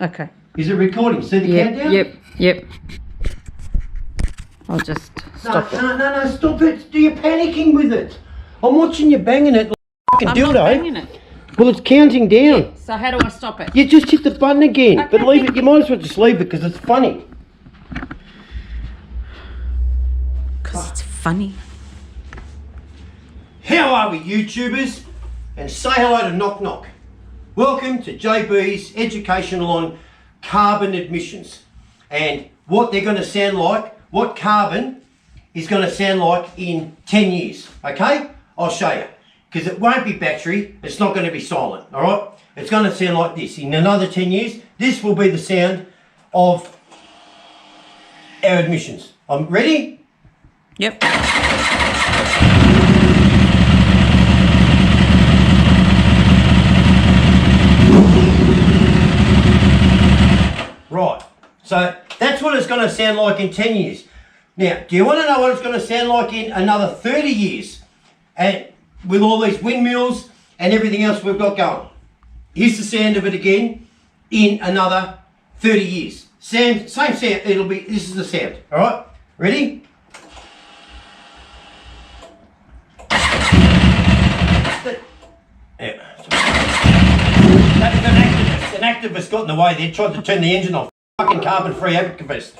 Okay. Is it recording? See the countdown? Yep. I'll just stop it. No, stop it. You're panicking with it. I'm watching you banging it like a fucking I'm dildo. not banging it. Well, it's counting down. So how do I stop it? You just hit the button again. Okay. But leave it. You might as well just leave it because it's funny. Because it's funny. How are we, YouTubers? And say hello to Knock Knock. Welcome to JB's Educational on Carbon Emissions. And what they're going to sound like, what carbon is going to sound like in 10 years. Okay? I'll show you. Because it won't be battery, it's not going to be silent. Alright? It's going to sound like this. In another 10 years, this will be the sound of our emissions. Ready? Yep. Right, so that's what it's going to sound like in 10 years. Now, do you want to know what it's going to sound like in another 30 years? And with all these windmills and everything else we've got going. Here's the sound of it again in another 30 years. Same sound, this is the sound, all right? Ready? Yeah. An activist got in the way there, tried to turn the engine off. Fucking carbon-free activist.